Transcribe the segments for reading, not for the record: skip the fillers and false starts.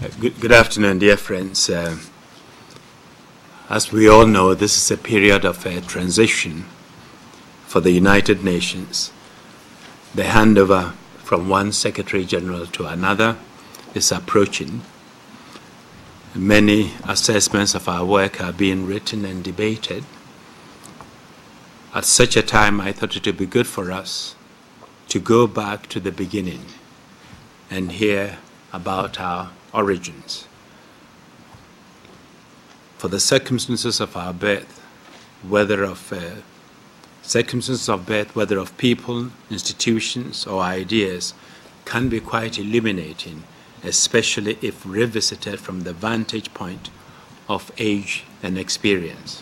Good afternoon, dear friends. As we all know, this is a period of transition for the United Nations. The handover from one Secretary General to another is approaching. Many assessments of our work are being written and debated. At such a time, I thought it would be good for us to go back to the beginning and hear about our origins. For the circumstances of our birth, whether of people, institutions, or ideas, can be quite illuminating, especially if revisited from the vantage point of age and experience.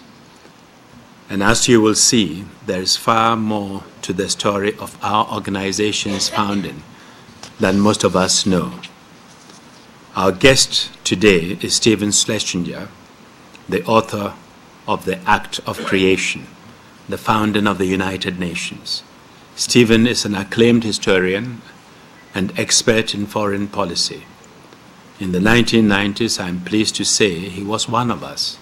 And as you will see, there is far more to the story of our organization's founding than most of us know. Our guest today is Stephen Schlesinger, the author of The Act of Creation, the founding of the United Nations. Stephen is an acclaimed historian and expert in foreign policy. In the 1990s, I'm pleased to say he was one of us,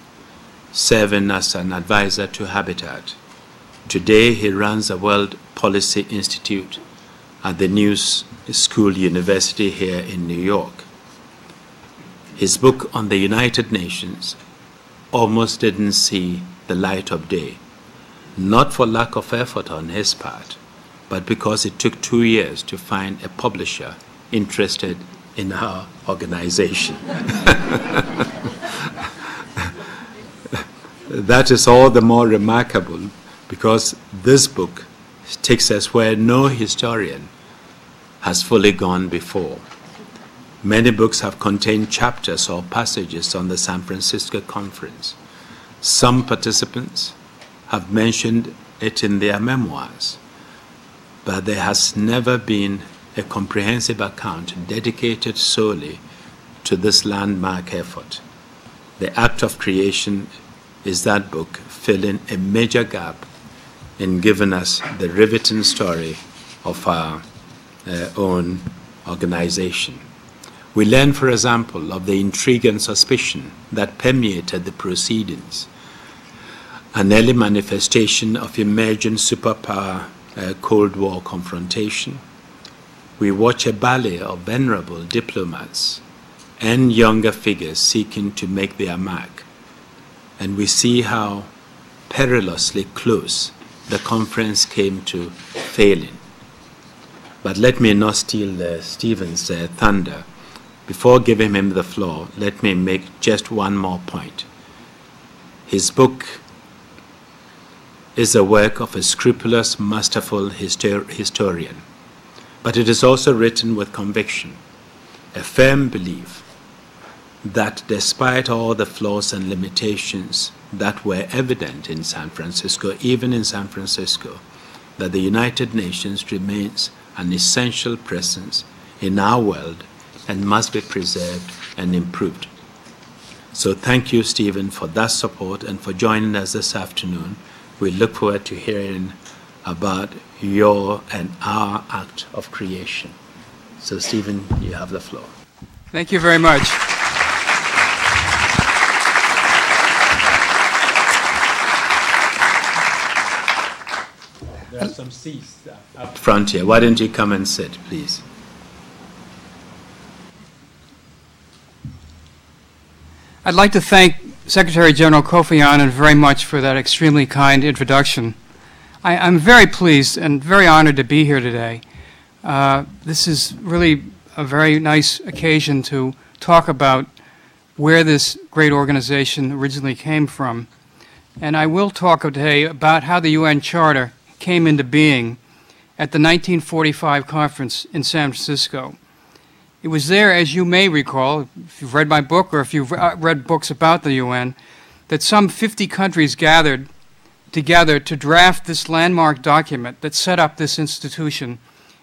serving as an advisor to Habitat. Today, he runs a World Policy Institute at the New School University here in New York. His book on the United Nations almost didn't see the light of day, not for lack of effort on his part, but because it took 2 years to find a publisher interested in our organization. That is all the more remarkable because this book takes us where no historian has fully gone before. Many books have contained chapters or passages on the San Francisco Conference. Some participants have mentioned it in their memoirs, but there has never been a comprehensive account dedicated solely to this landmark effort. The Act of Creation is that book filling a major gap in giving us the riveting story of our own organization. We learn, for example, of the intrigue and suspicion that permeated the proceedings, an early manifestation of emerging superpower Cold War confrontation. We watch a ballet of venerable diplomats and younger figures seeking to make their mark, and we see how perilously close the conference came to failing. But let me not steal Stephen's thunder. Before giving him the floor, let me make just one more point. His book is the work of a scrupulous, masterful historian, but it is also written with conviction, a firm belief that despite all the flaws and limitations that were evident in San Francisco, even in San Francisco, that the United Nations remains an essential presence in our world and must be preserved and improved. So thank you, Stephen, for that support and for joining us this afternoon. We look forward to hearing about your and our act of creation. So, Stephen, you have the floor. Thank you very much. There are some seats up front here. Why don't you come and sit, please? I'd like to thank Secretary General Kofi Annan very much for that extremely kind introduction. I'm very pleased and very honored to be here today. This is really a very nice occasion to talk about where this great organization originally came from. And I will talk today about how the UN Charter came into being at the 1945 conference in San Francisco. It was there, as you may recall, if you've read my book or if you've read books about the UN, that some 50 countries gathered together to draft this landmark document that set up this institution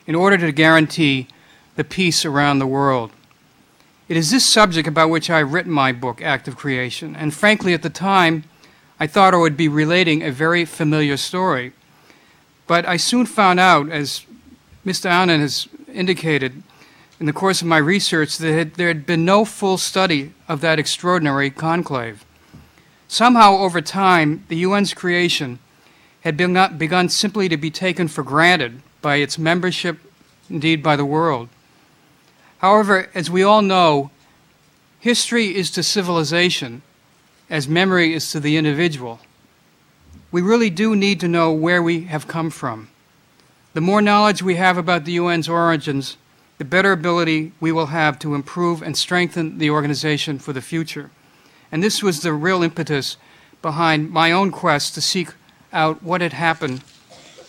in order to guarantee the peace around the world. It is this subject about which I've written my book, Act of Creation, and frankly at the time I thought I would be relating a very familiar story. But I soon found out, as Mr. Annan has indicated, in the course of my research that there had been no full study of that extraordinary conclave. Somehow, over time, the UN's creation had begun simply to be taken for granted by its membership, indeed by the world. However, as we all know, history is to civilization as memory is to the individual. We really do need to know where we have come from. The more knowledge we have about the UN's origins, the better ability we will have to improve and strengthen the organization for the future. And this was the real impetus behind my own quest to seek out what had happened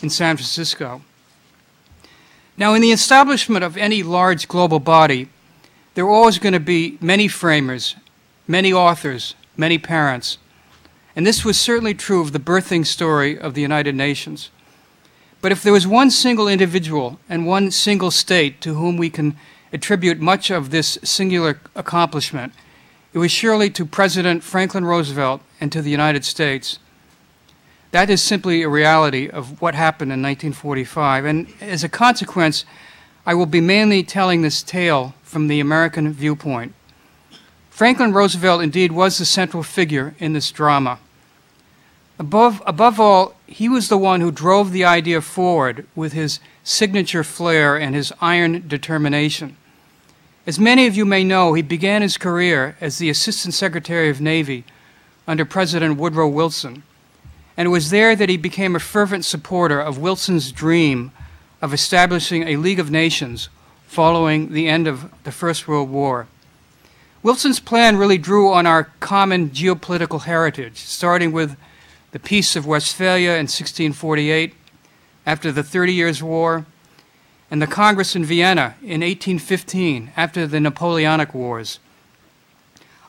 in San Francisco. Now, in the establishment of any large global body, there are always going to be many framers, many authors, many parents. And this was certainly true of the birthing story of the United Nations. But if there was one single individual and one single state to whom we can attribute much of this singular accomplishment, it was surely to President Franklin Roosevelt and to the United States. That is simply a reality of what happened in 1945. And as a consequence, I will be mainly telling this tale from the American viewpoint. Franklin Roosevelt indeed was the central figure in this drama. Above all, he was the one who drove the idea forward with his signature flair and his iron determination. As many of you may know, he began his career as the Assistant Secretary of Navy under President Woodrow Wilson. And it was there that he became a fervent supporter of Wilson's dream of establishing a League of Nations following the end of the First World War. Wilson's plan really drew on our common geopolitical heritage, starting with the Peace of Westphalia in 1648, after the 30 Years' War, and the Congress in Vienna in 1815, after the Napoleonic Wars,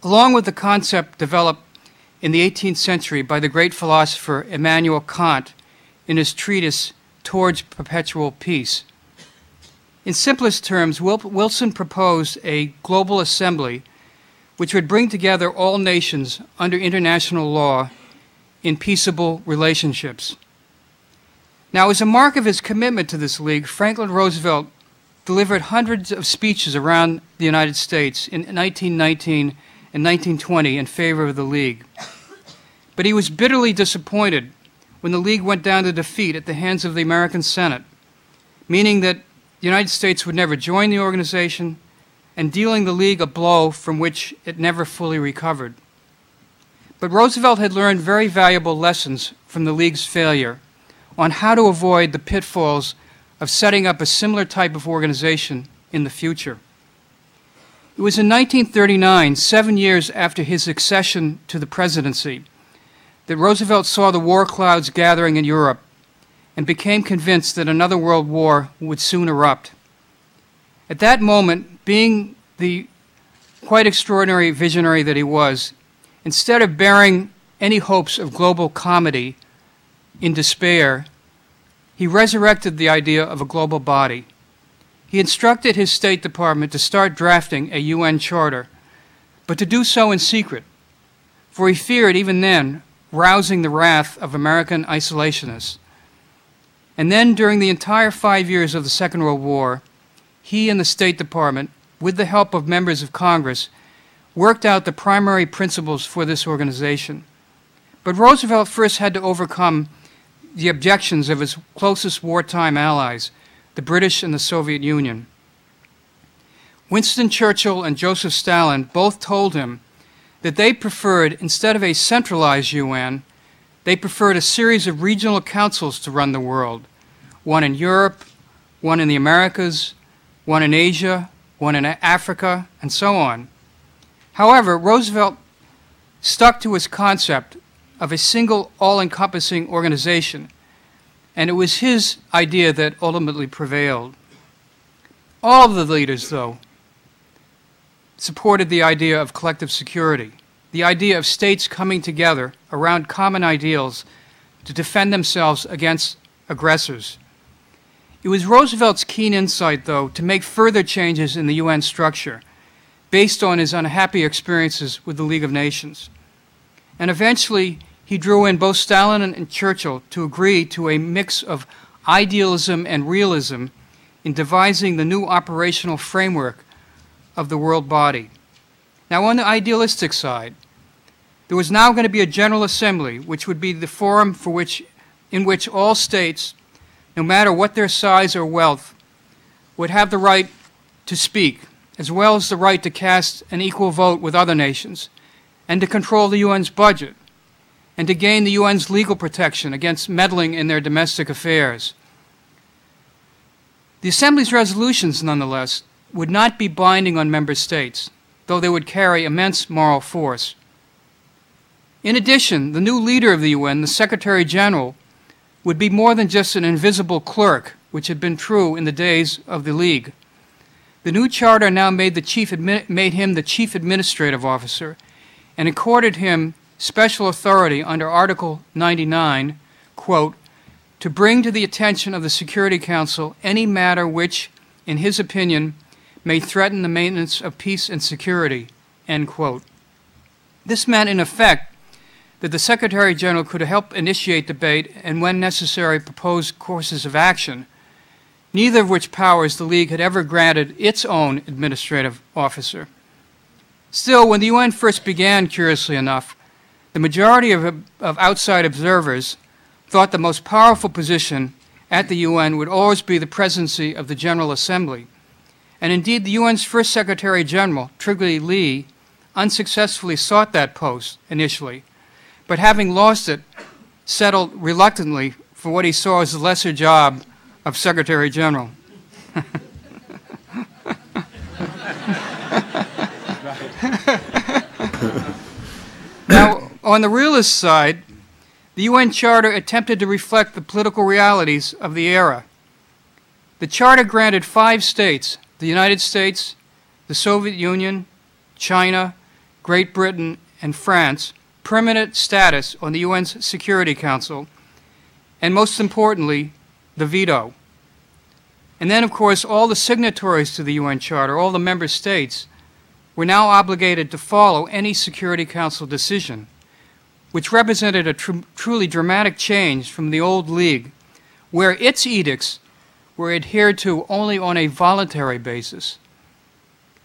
along with the concept developed in the 18th century by the great philosopher Immanuel Kant in his treatise Towards Perpetual Peace. In simplest terms, Wilson proposed a global assembly which would bring together all nations under international law in peaceable relationships. Now, as a mark of his commitment to this league, Franklin Roosevelt delivered hundreds of speeches around the United States in 1919 and 1920 in favor of the League. But he was bitterly disappointed when the League went down to defeat at the hands of the American Senate, meaning that the United States would never join the organization and dealing the League a blow from which it never fully recovered. But Roosevelt had learned very valuable lessons from the League's failure on how to avoid the pitfalls of setting up a similar type of organization in the future. It was in 1939, 7 years after his accession to the presidency, that Roosevelt saw the war clouds gathering in Europe and became convinced that another world war would soon erupt. At that moment, being the quite extraordinary visionary that he was, instead of bearing any hopes of global comedy in despair, he resurrected the idea of a global body. He instructed his State Department to start drafting a UN charter, but to do so in secret, for he feared, even then, rousing the wrath of American isolationists. And then, during the entire 5 years of the Second World War, he and the State Department, with the help of members of Congress, worked out the primary principles for this organization. But Roosevelt first had to overcome the objections of his closest wartime allies, the British and the Soviet Union. Winston Churchill and Joseph Stalin both told him that they preferred, instead of a centralized UN, they preferred a series of regional councils to run the world, one in Europe, one in the Americas, one in Asia, one in Africa, and so on. However, Roosevelt stuck to his concept of a single all-encompassing organization, and it was his idea that ultimately prevailed. All of the leaders, though, supported the idea of collective security, the idea of states coming together around common ideals to defend themselves against aggressors. It was Roosevelt's keen insight, though, to make further changes in the UN structure based on his unhappy experiences with the League of Nations. And eventually, he drew in both Stalin and Churchill to agree to a mix of idealism and realism in devising the new operational framework of the world body. Now, on the idealistic side, there was now going to be a General Assembly, which would be the forum in which all states, no matter what their size or wealth, would have the right to speak, as well as the right to cast an equal vote with other nations, and to control the UN's budget, and to gain the UN's legal protection against meddling in their domestic affairs. The Assembly's resolutions, nonetheless, would not be binding on member states, though they would carry immense moral force. In addition, the new leader of the UN, the Secretary General, would be more than just an invisible clerk, which had been true in the days of the League. The new charter now made him the Chief Administrative Officer and accorded him special authority under Article 99, quote, to bring to the attention of the Security Council any matter which, in his opinion, may threaten the maintenance of peace and security, end quote. This meant, in effect, that the Secretary General could help initiate debate and, when necessary, propose courses of action, neither of which powers the League had ever granted its own administrative officer. Still, when the UN first began, curiously enough, the majority of outside observers thought the most powerful position at the UN would always be the presidency of the General Assembly. And indeed, the UN's first Secretary General, Trygve Lie, unsuccessfully sought that post initially, but having lost it, settled reluctantly for what he saw as the lesser job of Secretary General. Now, on the realist side, the UN Charter attempted to reflect the political realities of the era. The Charter granted 5 states, the United States, the Soviet Union, China, Great Britain, and France, permanent status on the UN's Security Council, and most importantly, the veto. And then, of course, all the signatories to the UN Charter, all the member states, were now obligated to follow any Security Council decision, which represented a truly dramatic change from the old League, where its edicts were adhered to only on a voluntary basis.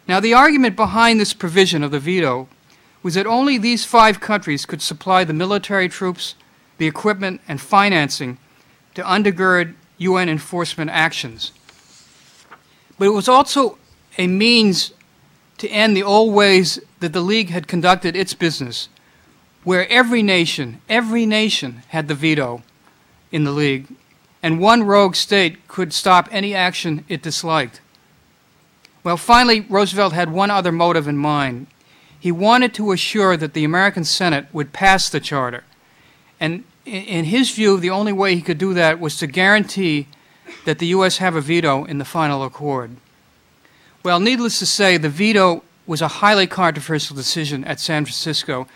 Now, the argument behind this provision of the veto was that only these 5 countries could supply the military troops, the equipment, and financing to undergird UN enforcement actions. But it was also a means to end the old ways that the League had conducted its business, where every nation had the veto in the League, and one rogue state could stop any action it disliked. Well, finally, Roosevelt had one other motive in mind. He wanted to assure that the American Senate would pass the Charter. And in his view, the only way he could do that was to guarantee that the U.S. have a veto in the final accord. Well, needless to say, the veto was a highly controversial decision at San Francisco,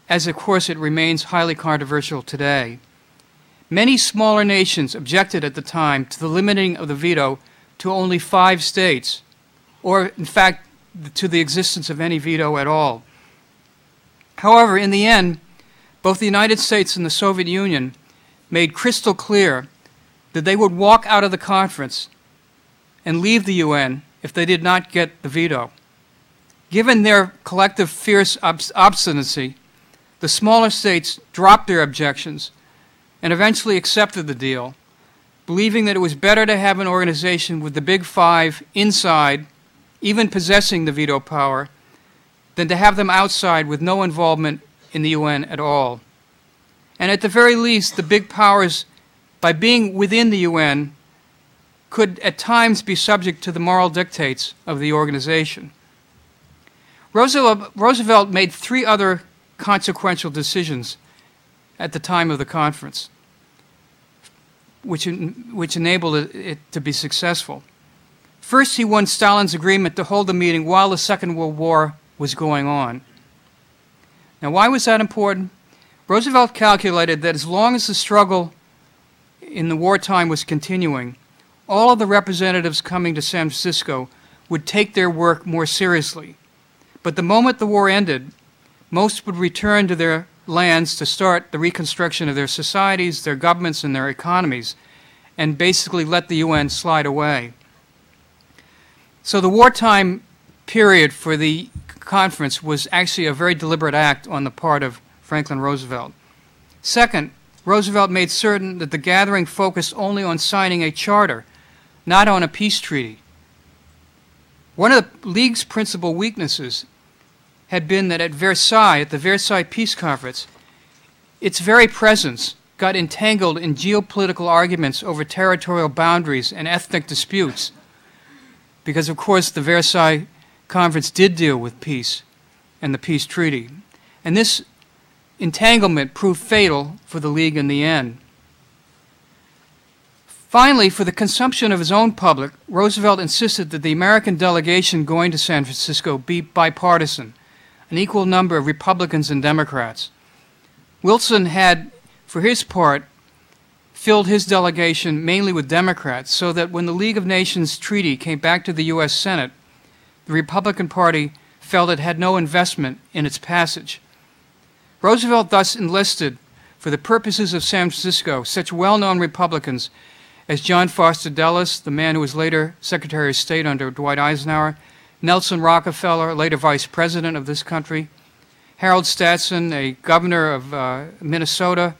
as of course it remains highly controversial today. Many smaller nations objected at the time to the limiting of the veto to only 5 states, or in fact, to the existence of any veto at all. However, in the end, both the United States and the Soviet Union made crystal clear that they would walk out of the conference and leave the UN if they did not get the veto. Given their collective fierce obstinacy, the smaller states dropped their objections and eventually accepted the deal, believing that it was better to have an organization with the Big 5 inside, even possessing the veto power, than to have them outside with no involvement in the UN at all. And at the very least, the big powers, by being within the UN, could at times be subject to the moral dictates of the organization. Roosevelt made 3 other consequential decisions at the time of the conference, which enabled it to be successful. First, he won Stalin's agreement to hold the meeting while the Second World War was going on. Now, why was that important? Roosevelt calculated that as long as the struggle in the wartime was continuing, all of the representatives coming to San Francisco would take their work more seriously. But the moment the war ended, most would return to their lands to start the reconstruction of their societies, their governments, and their economies, and basically let the UN slide away. So the wartime period for the conference was actually a very deliberate act on the part of Franklin Roosevelt. Second, Roosevelt made certain that the gathering focused only on signing a charter, not on a peace treaty. One of the League's principal weaknesses had been that at the Versailles Peace Conference, its very presence got entangled in geopolitical arguments over territorial boundaries and ethnic disputes, because, of course, the Versailles Conference did deal with peace and the peace treaty. And this entanglement proved fatal for the League in the end. Finally, for the consumption of his own public, Roosevelt insisted that the American delegation going to San Francisco be bipartisan, an equal number of Republicans and Democrats. Wilson had, for his part, filled his delegation mainly with Democrats, so that when the League of Nations Treaty came back to the U.S. Senate, the Republican Party felt it had no investment in its passage. Roosevelt thus enlisted, for the purposes of San Francisco, such well-known Republicans as John Foster Dulles, the man who was later Secretary of State under Dwight Eisenhower, Nelson Rockefeller, later Vice President of this country, Harold Stetson, a governor of Minnesota,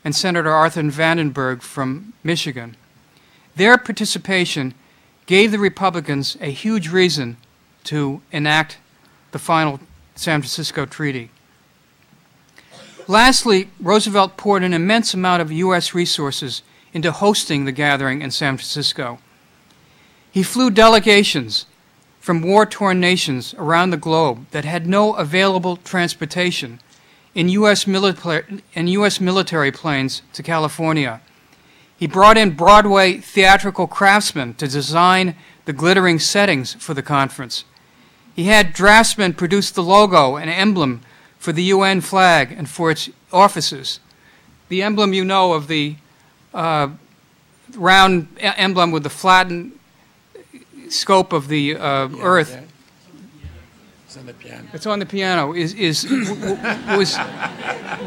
and Senator Arthur Vandenberg from Michigan. Their participation gave the Republicans a huge reason to enact the final San Francisco Treaty. Lastly, Roosevelt poured an immense amount of U.S. resources into hosting the gathering in San Francisco. He flew delegations from war-torn nations around the globe that had no available transportation in U.S. military planes to California. He brought in Broadway theatrical craftsmen to design the glittering settings for the conference. He had draftsmen produce the logo and emblem for the UN flag and for its offices. The emblem, you know, of the round emblem with the flattened scope of the Earth. Yeah. It's on the piano. It's on the piano.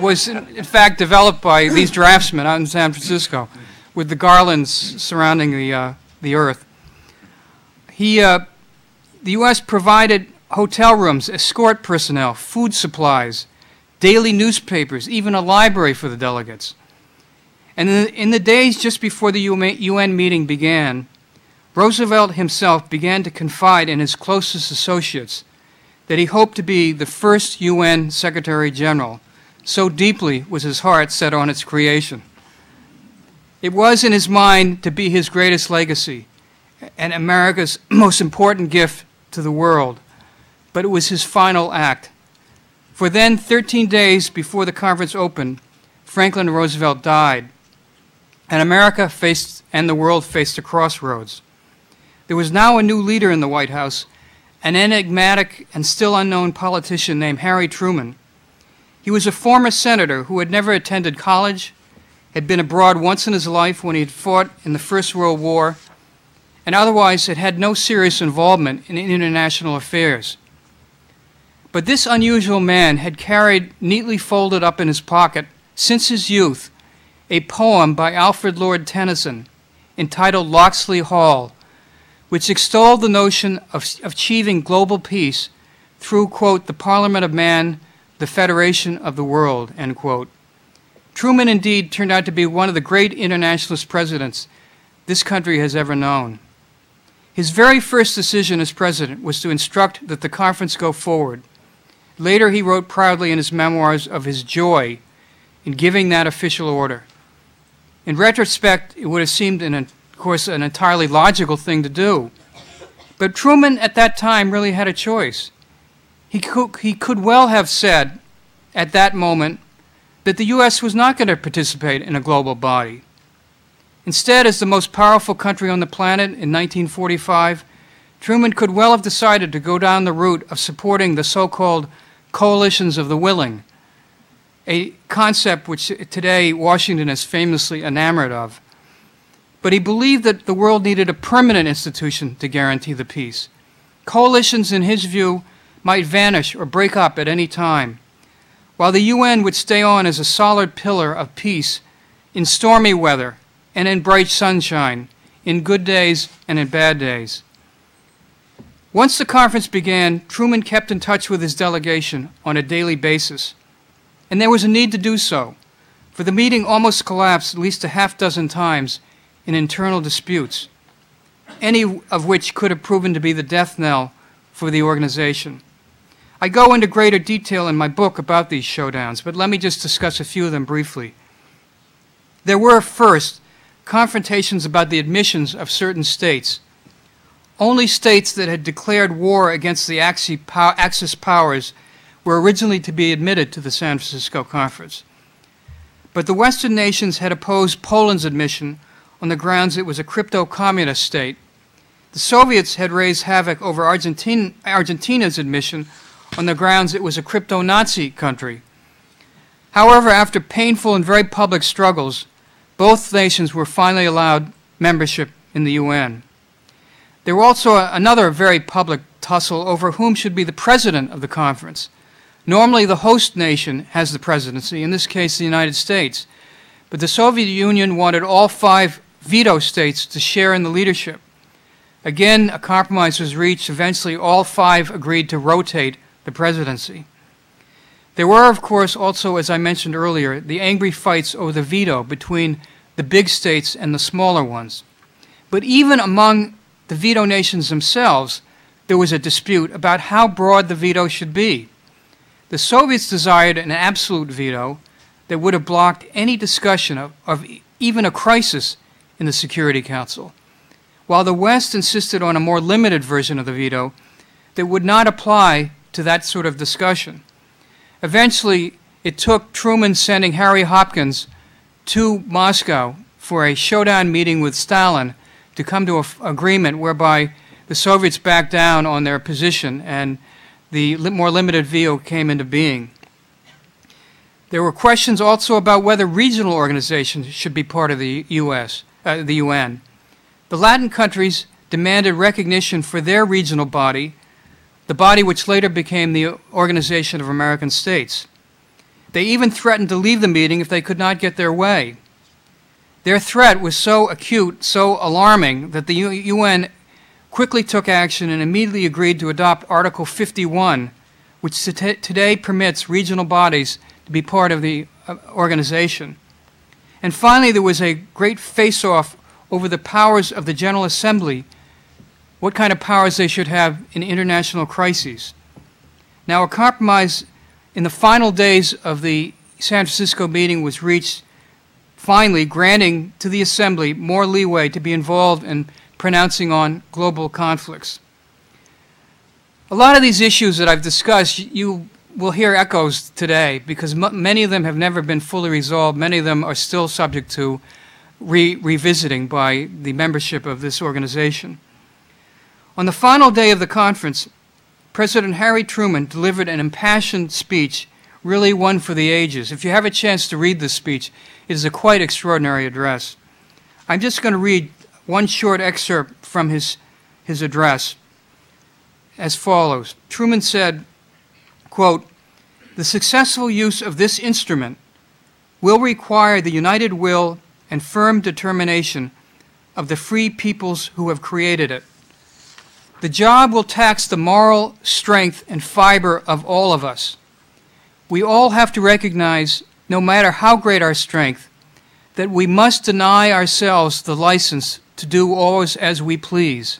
Was in fact developed by these draftsmen out in San Francisco, with the garlands surrounding the Earth. The U.S. provided hotel rooms, escort personnel, food supplies, daily newspapers, even a library for the delegates. And in the days just before the UN meeting began, Roosevelt himself began to confide in his closest associates that he hoped to be the first UN Secretary General. So deeply was his heart set on its creation. It was in his mind to be his greatest legacy and America's most important gift to the world, but it was his final act. For then, 13 days before the conference opened, Franklin Roosevelt died, and America and the world faced a crossroads. There was now a new leader in the White House, an enigmatic and still unknown politician named Harry Truman. He was a former senator who had never attended college, had been abroad once in his life when he had fought in the First World War, and otherwise had had no serious involvement in international affairs. But this unusual man had carried neatly folded up in his pocket, since his youth, a poem by Alfred Lord Tennyson entitled Locksley Hall, which extolled the notion of achieving global peace through, quote, the Parliament of Man, the Federation of the World, end quote. Truman indeed turned out to be one of the great internationalist presidents this country has ever known. His very first decision as president was to instruct that the conference go forward. Later, he wrote proudly in his memoirs of his joy in giving that official order. In retrospect, it would have seemed, of course, an entirely logical thing to do. But Truman, at that time, really had a choice. He could well have said, at that moment, that the U.S. was not going to participate in a global body. Instead, as the most powerful country on the planet in 1945, Truman could well have decided to go down the route of supporting the so-called coalitions of the willing, a concept which today Washington is famously enamored of. But he believed that the world needed a permanent institution to guarantee the peace. Coalitions, in his view, might vanish or break up at any time, while the UN would stay on as a solid pillar of peace in stormy weather and in bright sunshine, in good days and in bad days. Once the conference began, Truman kept in touch with his delegation on a daily basis, and there was a need to do so, for the meeting almost collapsed at least a half-dozen times in internal disputes, any of which could have proven to be the death knell for the organization. I go into greater detail in my book about these showdowns, but let me just discuss a few of them briefly. There were, first, confrontations about the admissions of certain states. Only states that had declared war against the Axis powers were originally to be admitted to the San Francisco Conference. But the Western nations had opposed Poland's admission on the grounds it was a crypto-communist state. The Soviets had raised havoc over Argentina's admission on the grounds it was a crypto-Nazi country. However, after painful and very public struggles, both nations were finally allowed membership in the UN. There was also another very public tussle over whom should be the president of the conference. Normally, the host nation has the presidency, in this case, the United States. But the Soviet Union wanted all 5 veto states to share in the leadership. Again, a compromise was reached. Eventually, all 5 agreed to rotate the presidency. There were, of course, also, as I mentioned earlier, the angry fights over the veto between the big states and the smaller ones. But even among the veto nations themselves, there was a dispute about how broad the veto should be. The Soviets desired an absolute veto that would have blocked any discussion of even a crisis in the Security Council, while the West insisted on a more limited version of the veto that would not apply to that sort of discussion. Eventually, it took Truman sending Harry Hopkins to Moscow for a showdown meeting with Stalin to come to an agreement whereby the Soviets backed down on their position and the more limited veto came into being. There were questions also about whether regional organizations should be part of the UN. The Latin countries demanded recognition for their regional body, the body which later became the Organization of American States. They even threatened to leave the meeting if they could not get their way. Their threat was so acute, so alarming, that the UN quickly took action and immediately agreed to adopt Article 51, which today permits regional bodies to be part of the organization. And finally, there was a great face-off over the powers of the General Assembly, what kind of powers they should have in international crises. Now, a compromise in the final days of the San Francisco meeting was reached, finally granting to the Assembly more leeway to be involved in pronouncing on global conflicts. A lot of these issues that I've discussed, you will hear echoes today because many of them have never been fully resolved. Many of them are still subject to revisiting by the membership of this organization. On the final day of the conference, President Harry Truman delivered an impassioned speech, really one for the ages. If you have a chance to read this speech, it is a quite extraordinary address. I'm just going to read one short excerpt from his address as follows. Truman said, quote, "The successful use of this instrument will require the united will and firm determination of the free peoples who have created it. The job will tax the moral strength and fiber of all of us. We all have to recognize, no matter how great our strength, that we must deny ourselves the license to do always as we please.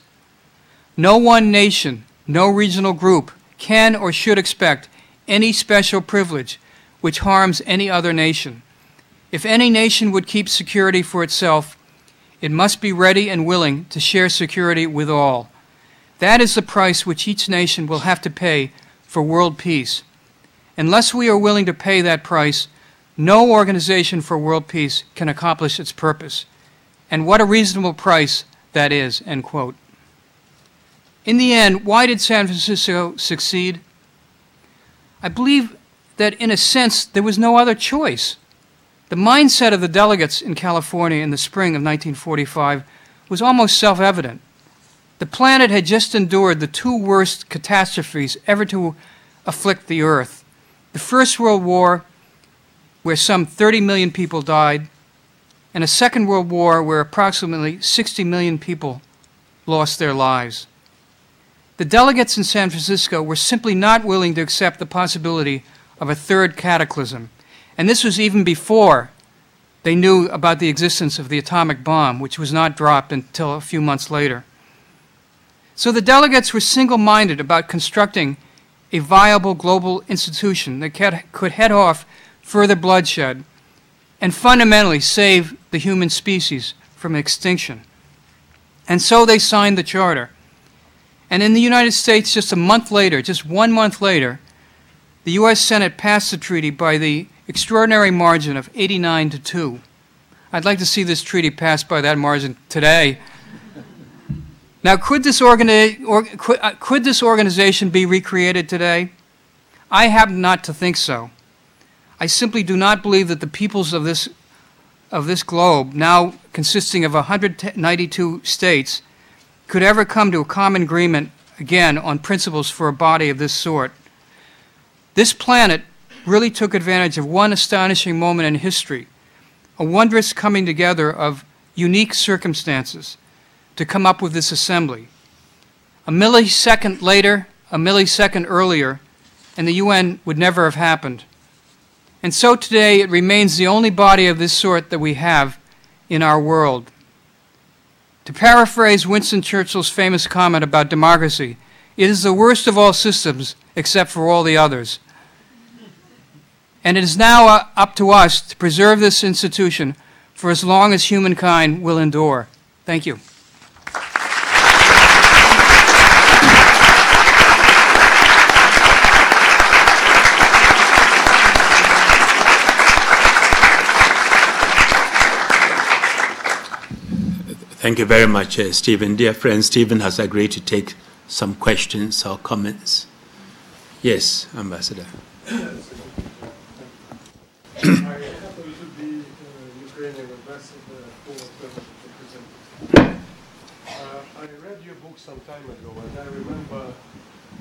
No one nation, no regional group can or should expect any special privilege which harms any other nation. If any nation would keep security for itself, it must be ready and willing to share security with all. That is the price which each nation will have to pay for world peace. Unless we are willing to pay that price, no organization for world peace can accomplish its purpose. And what a reasonable price that is," end quote. In the end, why did San Francisco succeed? I believe that in a sense there was no other choice. The mindset of the delegates in California in the spring of 1945 was almost self-evident. The planet had just endured the 2 worst catastrophes ever to afflict the Earth. The First World War, where some 30 million people died, and a Second World War where approximately 60 million people lost their lives. the delegates in San Francisco were simply not willing to accept the possibility of a third cataclysm. And this was even before they knew about the existence of the atomic bomb, which was not dropped until a few months later. So the delegates were single-minded about constructing a viable global institution that could head off further bloodshed and fundamentally save the human species from extinction. And so they signed the charter. And in the United States, just a month later, just 1 month later, the U.S. Senate passed the treaty by the extraordinary margin of 89-2. I'd like to see this treaty passed by that margin today. Now, could this organization be recreated today? I happen not to think so. I simply do not believe that the peoples of this globe, now consisting of 192 states, could ever come to a common agreement again on principles for a body of this sort. This planet really took advantage of one astonishing moment in history, a wondrous coming together of unique circumstances to come up with this assembly. A millisecond later, a millisecond earlier, and the UN would never have happened. And so today it remains the only body of this sort that we have in our world. To paraphrase Winston Churchill's famous comment about democracy, it is the worst of all systems except for all the others. And it is now up to us to preserve this institution for as long as humankind will endure. Thank you. Thank you very much, Stephen. Dear friend, Stephen has agreed to take some questions or comments. Yes, Ambassador. I happen to be Ukrainian ambassador for representative. I read your book some time ago, and I remember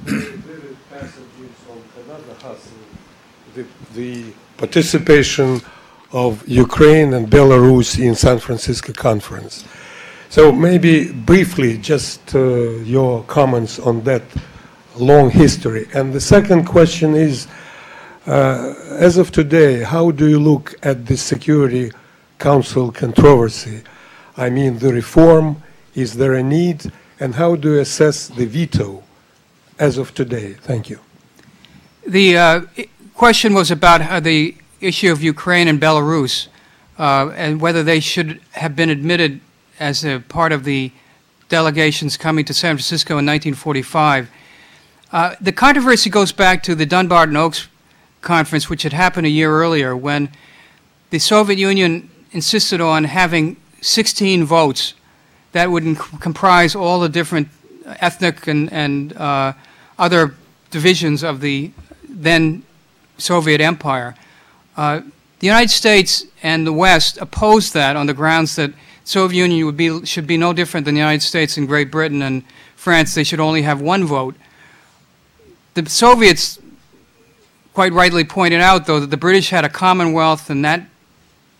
very vivid passages on another hustle, the participation of Ukraine and Belarus in San Francisco conference. So maybe briefly, just your comments on that long history. And the second question is, as of today, how do you look at the Security Council controversy? I mean, the reform, is there a need? And how do you assess the veto as of today? Thank you. The question was about the issue of Ukraine and Belarus and whether they should have been admitted as a part of the delegations coming to San Francisco in 1945. The controversy goes back to the Dunbarton Oaks Conference, which had happened a year earlier, when the Soviet Union insisted on having 16 votes that would comprise all the different ethnic and other divisions of the then Soviet Empire. The United States and the West opposed that on the grounds that the Soviet Union should be no different than the United States and Great Britain and France. They should only have one vote. The Soviets quite rightly pointed out, though, that the British had a Commonwealth, and that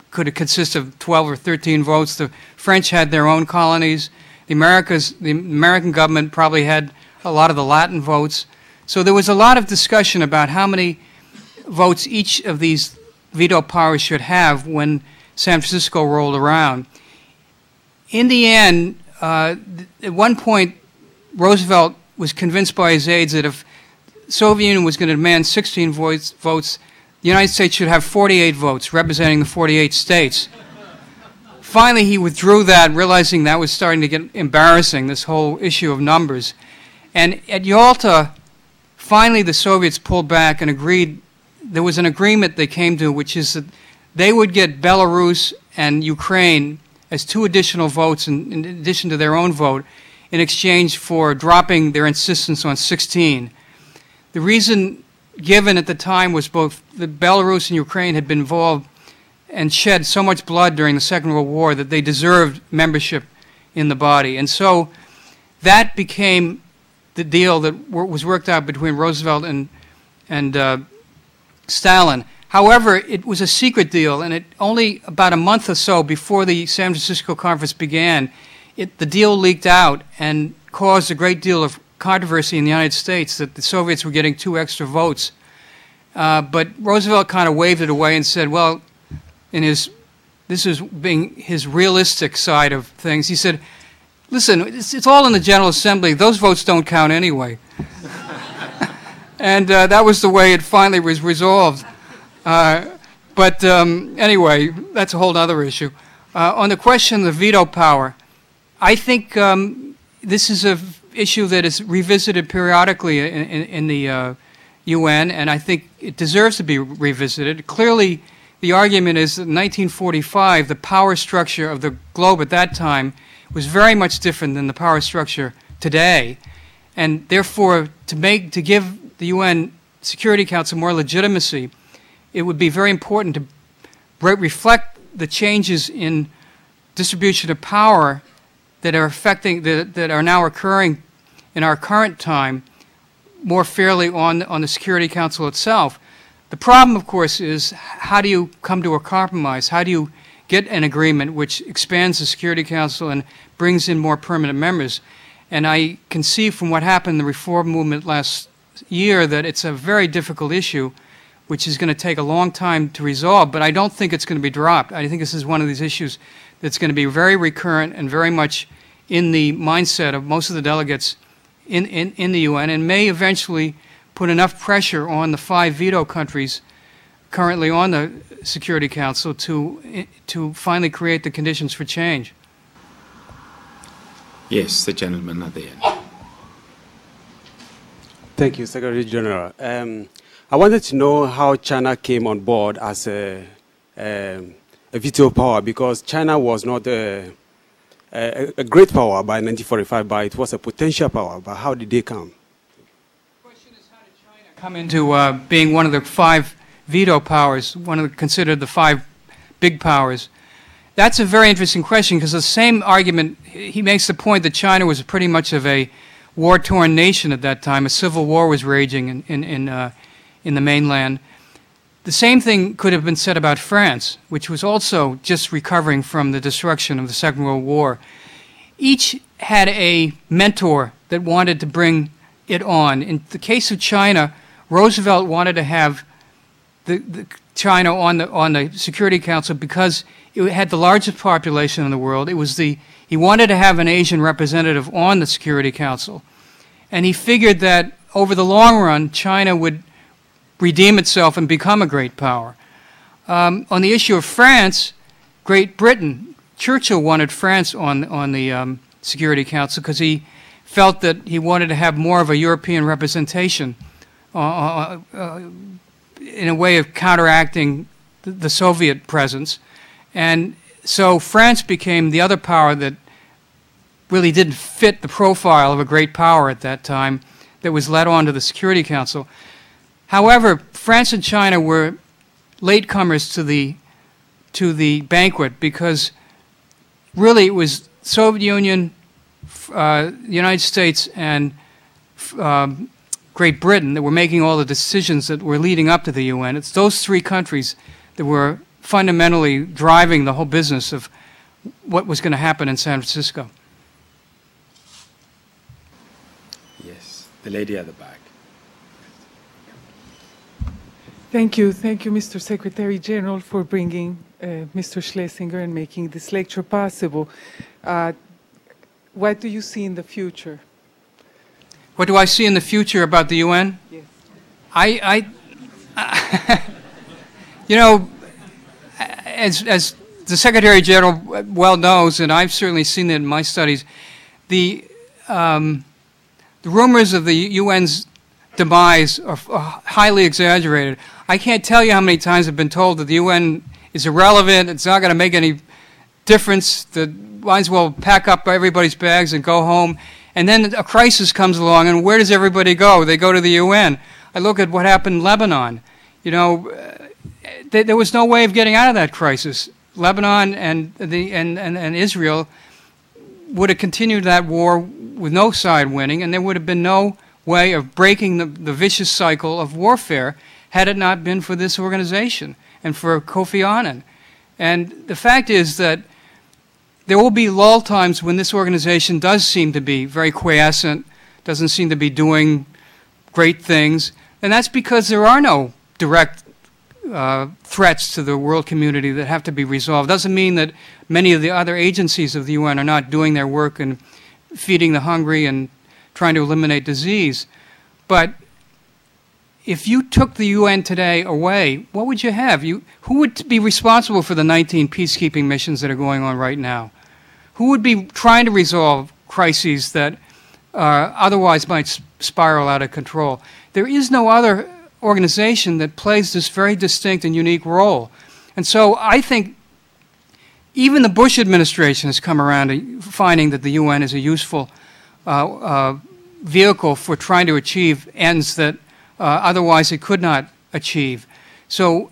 could consist of 12 or 13 votes. The French had their own colonies. The American government probably had a lot of the Latin votes. So there was a lot of discussion about how many votes each of these veto powers should have when San Francisco rolled around. In the end, at one point, Roosevelt was convinced by his aides that if the Soviet Union was going to demand 16 votes, the United States should have 48 votes, representing the 48 states. Finally, he withdrew that, realizing that was starting to get embarrassing, this whole issue of numbers. And at Yalta, finally the Soviets pulled back and agreed. There was an agreement they came to, which is that they would get Belarus and Ukraine as 2 additional votes in addition to their own vote in exchange for dropping their insistence on 16. The reason given at the time was both that Belarus and Ukraine had been involved and shed so much blood during the Second World War that they deserved membership in the body. And so that became the deal that was worked out between Roosevelt and Stalin. However, it was a secret deal, and it only about a month or so before the San Francisco conference began, the deal leaked out and caused a great deal of controversy in the United States that the Soviets were getting 2 extra votes. But Roosevelt kind of waved it away and said, well, this is being his realistic side of things. He said, listen, it's all in the General Assembly. Those votes don't count anyway. And that was the way it finally was resolved. But anyway, that's a whole other issue. On the question of the veto power, I think this is an issue that is revisited periodically in the UN, and I think it deserves to be revisited. Clearly, the argument is that in 1945, the power structure of the globe at that time was very much different than the power structure today, and therefore, to give the UN Security Council more legitimacy, it would be very important to reflect the changes in distribution of power that are that are now occurring in our current time more fairly on the Security Council itself. The problem, of course, is how do you come to a compromise? How do you get an agreement which expands the Security Council and brings in more permanent members? And I can see from what happened in the reform movement last year that it's a very difficult issue which is going to take a long time to resolve, but I don't think it's going to be dropped. I think this is one of these issues that's going to be very recurrent and very much in the mindset of most of the delegates in the UN, and may eventually put enough pressure on the 5 veto countries currently on the Security Council to finally create the conditions for change. Yes, the gentleman at the end. Thank you, Secretary General. I wanted to know how China came on board as a veto power, because China was not a great power by 1945, but it was a potential power. But how did they come? The question is, how did China come into being one of the 5 veto powers, considered the 5 big powers? That's a very interesting question, because the same argument, he makes the point that China was pretty much of a war-torn nation at that time. A civil war was raging in the mainland. The same thing could have been said about France, which was also just recovering from the destruction of the Second World War. Each had a mentor that wanted to bring it on. In the case of China, Roosevelt wanted to have China on the Security Council because it had the largest population in the world. He wanted to have an Asian representative on the Security Council. And he figured that over the long run, China would redeem itself and become a great power. On the issue of France, Great Britain, Churchill wanted France on the Security Council because he felt that he wanted to have more of a European representation in a way of counteracting the Soviet presence. And so France became the other power that really didn't fit the profile of a great power at that time that was led on to the Security Council. However, France and China were latecomers to the banquet because really it was Soviet Union, the United States, and Great Britain that were making all the decisions that were leading up to the UN. It's those 3 countries that were fundamentally driving the whole business of what was going to happen in San Francisco. Yes, the lady at the back. Thank you, Mr. Secretary General, for bringing Mr. Schlesinger and making this lecture possible. What do you see in the future? What do I see in the future about the UN? Yes. You know, as the Secretary General well knows, and I've certainly seen it in my studies, the rumors of the UN's demise are highly exaggerated. I can't tell you how many times I've been told that the UN is irrelevant, it's not going to make any difference, that might as well pack up everybody's bags and go home. And then a crisis comes along, and where does everybody go? They go to the UN. I look at what happened in Lebanon. You know, there was no way of getting out of that crisis. Lebanon and Israel would have continued that war with no side winning, and there would have been no way of breaking the vicious cycle of warfare had it not been for this organization and for Kofi Annan. And the fact is that there will be lull times when this organization does seem to be very quiescent, doesn't seem to be doing great things, and that's because there are no direct threats to the world community that have to be resolved. Doesn't mean that many of the other agencies of the UN are not doing their work and feeding the hungry and trying to eliminate disease. But if you took the UN today away, what would you have? Who would be responsible for the 19 peacekeeping missions that are going on right now? Who would be trying to resolve crises that otherwise might spiral out of control? There is no other organization that plays this very distinct and unique role. And so I think even the Bush administration has come around to finding that the UN is a useful vehicle for trying to achieve ends that otherwise it could not achieve. So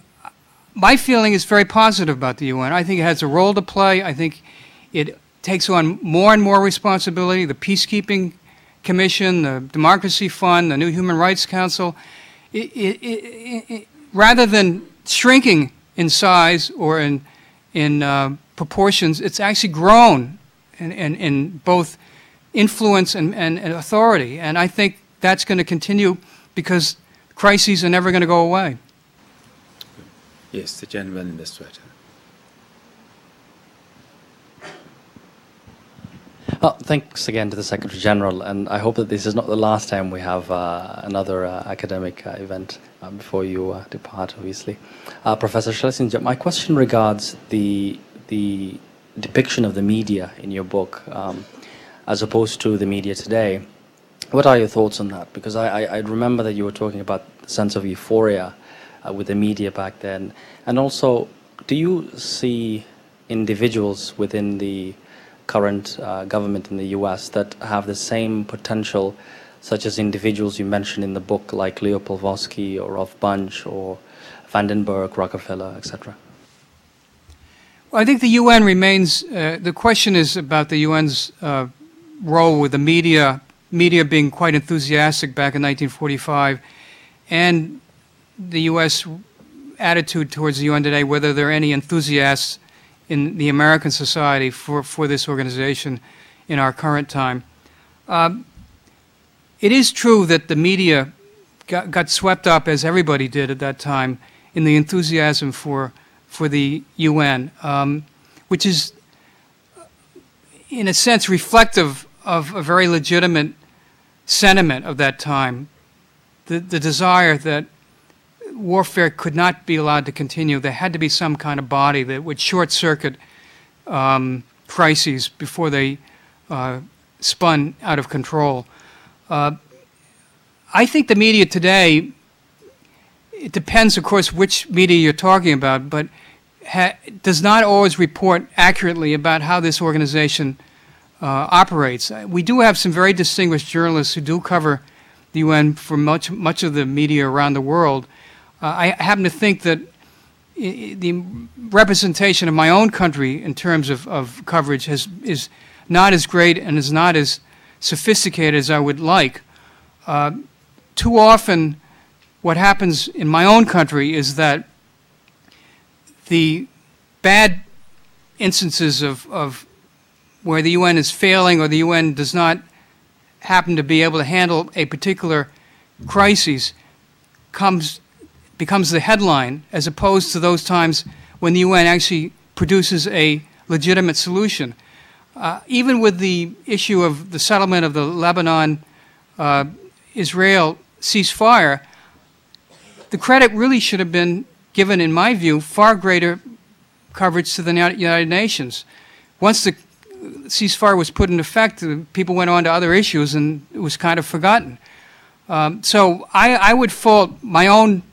my feeling is very positive about the UN. I think it has a role to play. I think it takes on more and more responsibility. The Peacekeeping Commission, the Democracy Fund, the new Human Rights Council, rather than shrinking in size or in proportions, it's actually grown in both influence and authority. And I think that's going to continue because crises are never going to go away. Yes, the gentleman in the sweater. Thanks again to the Secretary General, and I hope that this is not the last time we have another academic event before you depart, obviously. Professor Schlesinger, my question regards the depiction of the media in your book as opposed to the media today. What are your thoughts on that? Because I remember that you were talking about the sense of euphoria with the media back then. And also, do you see individuals within the current government in the US that have the same potential, such as individuals you mentioned in the book, like Leo Polvosky or Rolf Bunch or Vandenberg, Rockefeller, etc.? Well, I think the UN remains, the question is about the UN's role with the media being quite enthusiastic back in 1945, and the U.S. attitude towards the UN today, whether there are any enthusiasts in the American society for this organization in our current time. It is true that the media got swept up, as everybody did at that time, in the enthusiasm for the UN, which is, in a sense, reflective of a very legitimate sentiment of that time, the desire that warfare could not be allowed to continue. There had to be some kind of body that would short-circuit crises before they spun out of control. I think the media today, it depends, of course, which media you're talking about, but does not always report accurately about how this organization operates. We do have some very distinguished journalists who do cover the UN for much of the media around the world. I happen to think that the representation of my own country in terms of coverage is not as great and is not as sophisticated as I would like. Too often, what happens in my own country is that the bad instances of where the UN is failing or the UN does not happen to be able to handle a particular crisis becomes the headline, as opposed to those times when the UN actually produces a legitimate solution. Even with the issue of the settlement of the Lebanon-Israel ceasefire, the credit really should have been given, in my view, far greater coverage to the United Nations. Once the ceasefire was put in effect, people went on to other issues and it was kind of forgotten. So I would fault my own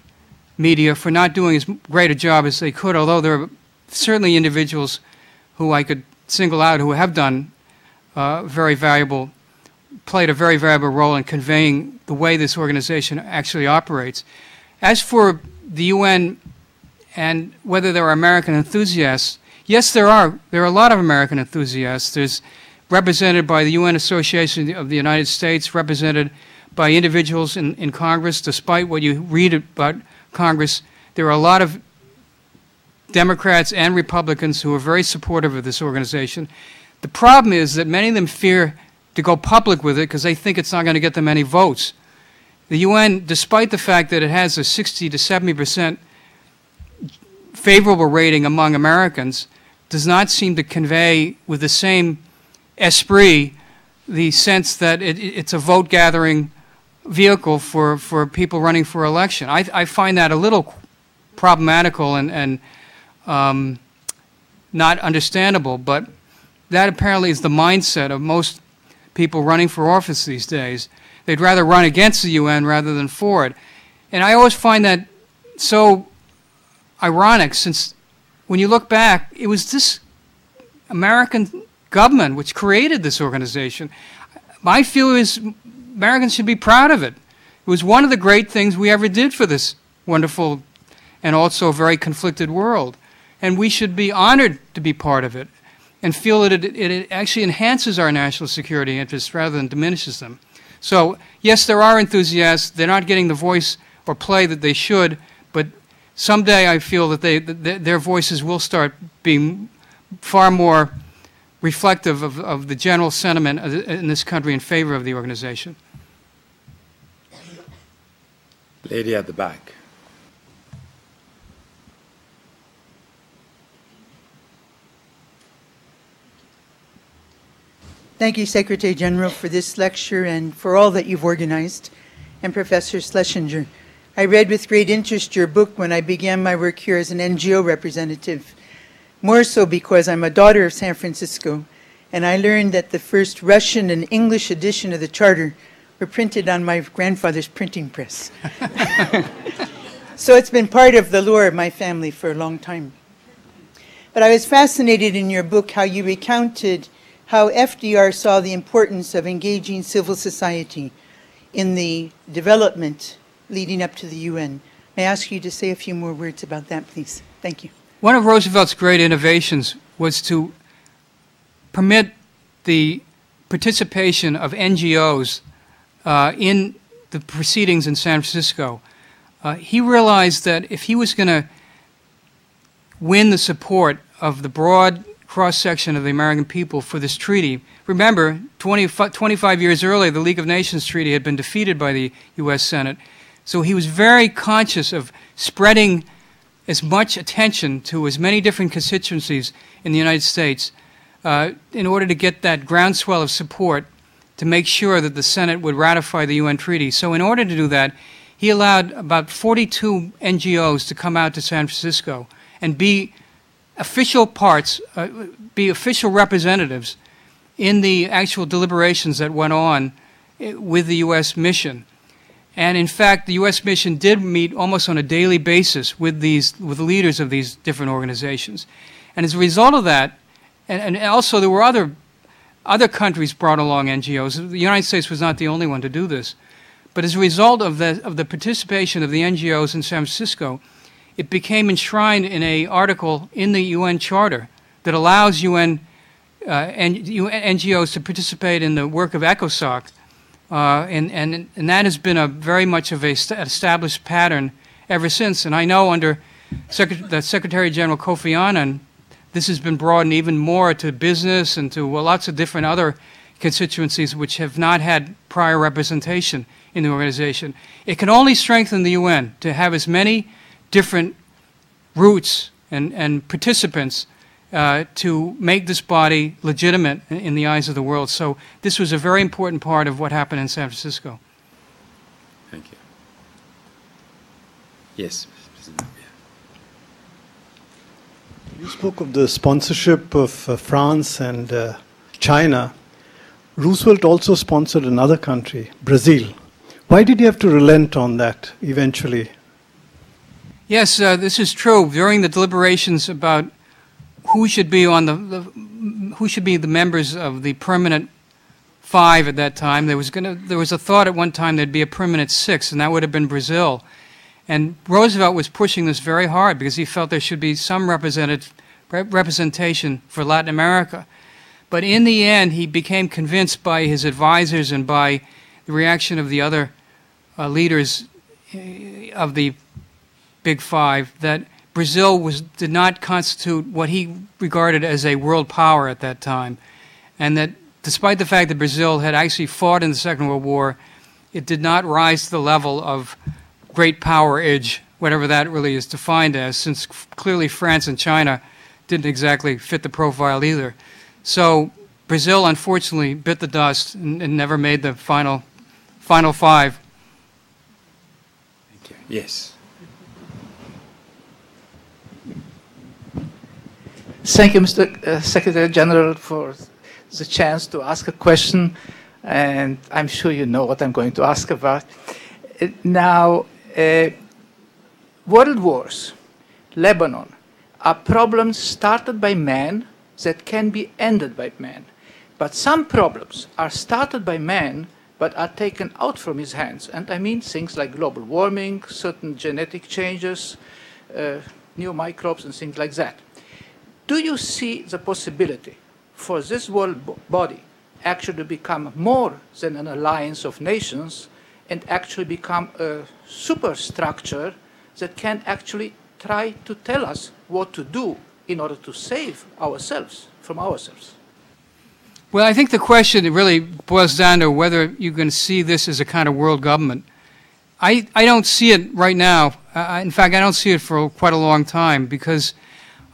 media for not doing as great a job as they could, although there are certainly individuals who I could single out who have done played a very valuable role in conveying the way this organization actually operates. As for the UN and whether there are American enthusiasts, yes, there are. There are a lot of American enthusiasts. There's represented by the UN Association of the United States, represented by individuals in Congress. Despite what you read about Congress, there are a lot of Democrats and Republicans who are very supportive of this organization. The problem is that many of them fear to go public with it because they think it's not going to get them any votes. The UN, despite the fact that it has a 60 to 70% favorable rating among Americans, does not seem to convey with the same esprit the sense that it's a vote-gathering vehicle for people running for election. I find that a little problematical and not understandable, but that apparently is the mindset of most people running for office these days. They'd rather run against the UN rather than for it. And I always find that so ironic, since when you look back, it was this American government which created this organization. My feel is Americans should be proud of it. It was one of the great things we ever did for this wonderful and also very conflicted world. And we should be honored to be part of it and feel that it actually enhances our national security interests rather than diminishes them. So, yes, there are enthusiasts. They're not getting the voice or play that they should, but someday I feel that their voices will start being far more reflective of the general sentiment in this country in favor of the organization. Lady at the back. Thank you, Secretary General, for this lecture and for all that you've organized, and Professor Schlesinger. I read with great interest your book when I began my work here as an NGO representative, more so because I'm a daughter of San Francisco, and I learned that the first Russian and English edition of the Charter were printed on my grandfather's printing press. So it's been part of the lore of my family for a long time. But I was fascinated in your book how you recounted how FDR saw the importance of engaging civil society in the development leading up to the UN. May I ask you to say a few more words about that, please? Thank you. One of Roosevelt's great innovations was to permit the participation of NGOs in the proceedings in San Francisco. He realized that if he was going to win the support of the broad cross-section of the American people for this treaty. Remember, 25 years earlier, the League of Nations Treaty had been defeated by the U.S. Senate. So he was very conscious of spreading as much attention to as many different constituencies in the United States in order to get that groundswell of support to make sure that the Senate would ratify the UN treaty. So in order to do that, he allowed about 42 NGOs to come out to San Francisco and be official parts, be official representatives in the actual deliberations that went on with the U.S. mission. And in fact, the U.S. mission did meet almost on a daily basis with the leaders of these different organizations. And as a result of that, and also there were other countries brought along NGOs. The United States was not the only one to do this. But as a result of the participation of the NGOs in San Francisco, it became enshrined in an article in the UN Charter that allows UN NGOs to participate in the work of ECOSOC, and that has been a very much of an established pattern ever since. And I know under the Secretary General Kofi Annan, this has been broadened even more to business and to lots of different other constituencies which have not had prior representation in the organization. It can only strengthen the UN to have as many different routes and participants to make this body legitimate in the eyes of the world. So this was a very important part of what happened in San Francisco. Thank you. Yes. You spoke of the sponsorship of France and China. Roosevelt also sponsored another country, Brazil. Why did you have to relent on that eventually? Yes, this is true. During the deliberations about who should be on who should be the members of the permanent 5 at that time, there was a thought at one time there'd be a permanent 6, and that would have been Brazil. And Roosevelt was pushing this very hard because he felt there should be some representation for Latin America. But in the end, he became convinced by his advisors and by the reaction of the other leaders of the Big 5 that Brazil did not constitute what he regarded as a world power at that time, and that despite the fact that Brazil had actually fought in the Second World War, it did not rise to the level of great power age, whatever that really is defined as, since clearly France and China didn't exactly fit the profile either. So Brazil, unfortunately, bit the dust and never made the final five. Thank you. Yes. Thank you, Mr. Secretary General, for the chance to ask a question, and I'm sure you know what I'm going to ask about. Now, world wars, Lebanon, are problems started by man that can be ended by man. But some problems are started by man but are taken out from his hands. And I mean things like global warming, certain genetic changes, new microbes and things like that. Do you see the possibility for this world body actually become more than an alliance of nations and actually become a superstructure that can actually try to tell us what to do in order to save ourselves from ourselves? Well, I think the question really boils down to whether you can see this as a kind of world government. I don't see it right now. In fact, I don't see it for quite a long time, because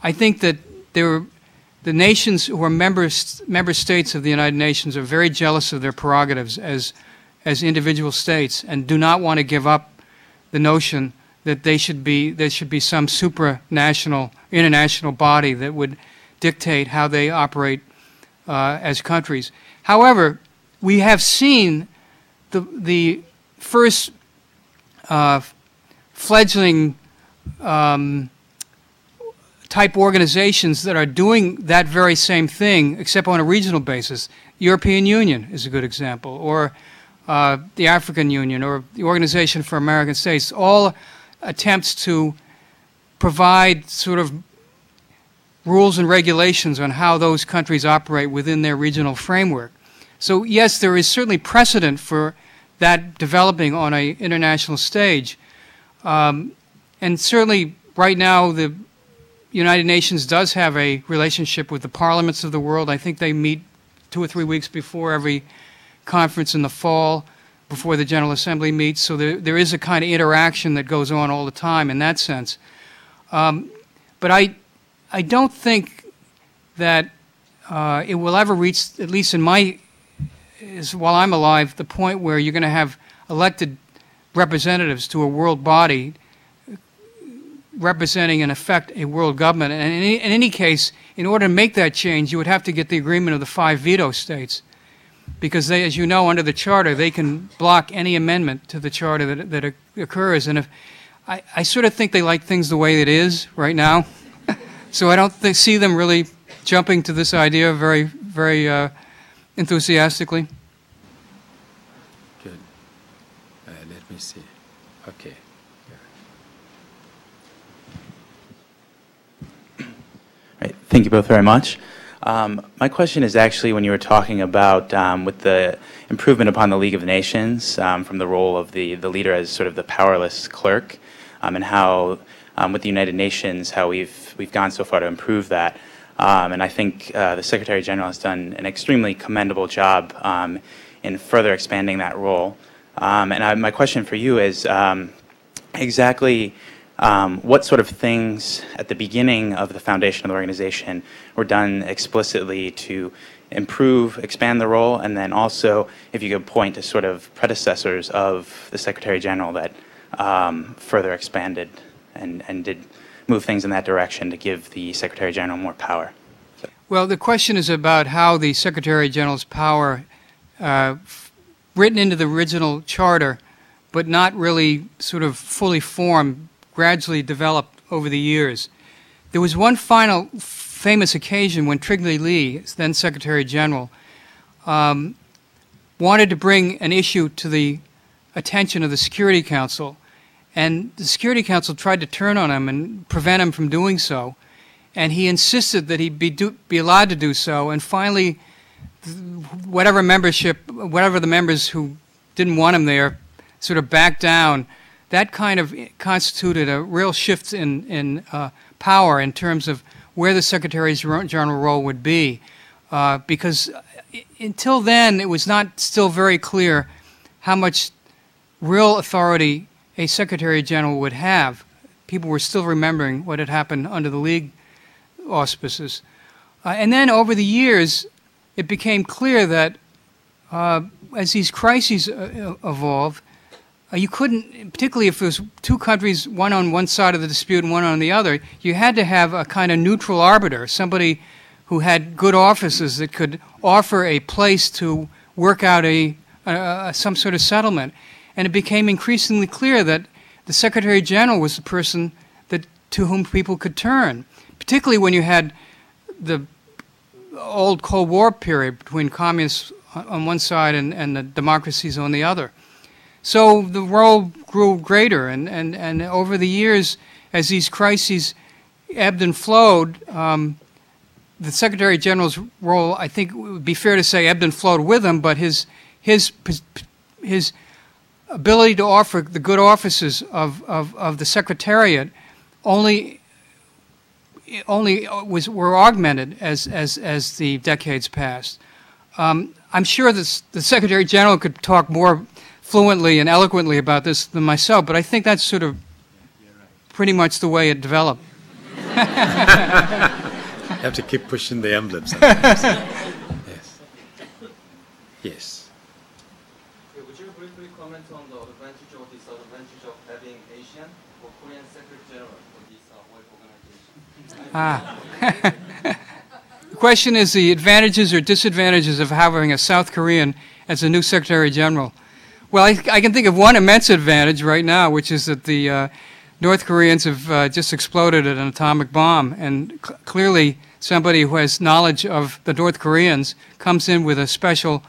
I think that the nations who are member states of the United Nations are very jealous of their prerogatives as individual states and do not want to give up the notion that there should be some supranational, international body that would dictate how they operate as countries. However, we have seen the first fledgling type organizations that are doing that very same thing, except on a regional basis. European Union is a good example, or the African Union, or the Organization for American States, all attempts to provide sort of rules and regulations on how those countries operate within their regional framework. So yes, there is certainly precedent for that developing on an international stage. And certainly right now the United Nations does have a relationship with the parliaments of the world. I think they meet 2 or 3 weeks before every conference in the fall, before the General Assembly meets. So there is a kind of interaction that goes on all the time in that sense. But I don't think that it will ever reach, at least while I'm alive, the point where you're going to have elected representatives to a world body representing, in effect, a world government. And in any case, in order to make that change, you would have to get the agreement of the 5 veto states, because they, as you know, under the Charter, they can block any amendment to the Charter that occurs. And I sort of think they like things the way it is right now. So I don't see them really jumping to this idea very, very enthusiastically. Good. Let me see. Okay. Right. Thank you both very much. My question is actually, when you were talking about with the improvement upon the League of Nations from the role of the leader as sort of the powerless clerk, and how with the United Nations, how we've gone so far to improve that. And I think the Secretary General has done an extremely commendable job in further expanding that role. And my question for you is exactly what sort of things at the beginning of the foundation of the organization were done explicitly to improve, expand the role, and then also if you could point to sort of predecessors of the Secretary General that further expanded and did move things in that direction to give the Secretary General more power. Well, the question is about how the Secretary General's power, written into the original charter, but not really sort of fully formed, gradually developed over the years. There was one final famous occasion when Trygve Lie, then Secretary General, wanted to bring an issue to the attention of the Security Council, and the Security Council tried to turn on him and prevent him from doing so, and he insisted that he be allowed to do so, and finally whatever the members who didn't want him there sort of backed down. That kind of constituted a real shift in power in terms of where the Secretary General role would be, because until then, it was not still very clear how much real authority a Secretary General would have. People were still remembering what had happened under the League auspices. And then over the years, it became clear that as these crises evolved, you couldn't, particularly if there was two countries, one on one side of the dispute and one on the other, you had to have a kind of neutral arbiter, somebody who had good offices that could offer a place to work out some sort of settlement. And it became increasingly clear that the Secretary General was the person to whom people could turn, particularly when you had the old Cold War period between communists on one side and the democracies on the other. So the role grew greater, and over the years, as these crises ebbed and flowed, the Secretary General's role, I think it would be fair to say, ebbed and flowed with him, but his ability to offer the good offices of the Secretariat only were augmented as the decades passed. I'm sure that the Secretary General could talk more fluently and eloquently about this than myself, but I think that's sort of pretty much the way it developed. You have to keep pushing the envelope sometimes. Yes. Yes. Would you briefly comment on the advantage or disadvantage of having Asian or Korean Secretary General for this work organization? The question is the advantages or disadvantages of having a South Korean as a new Secretary General. Well, I can think of one immense advantage right now, which is that the North Koreans have just exploded an atomic bomb, and clearly somebody who has knowledge of the North Koreans comes in with a special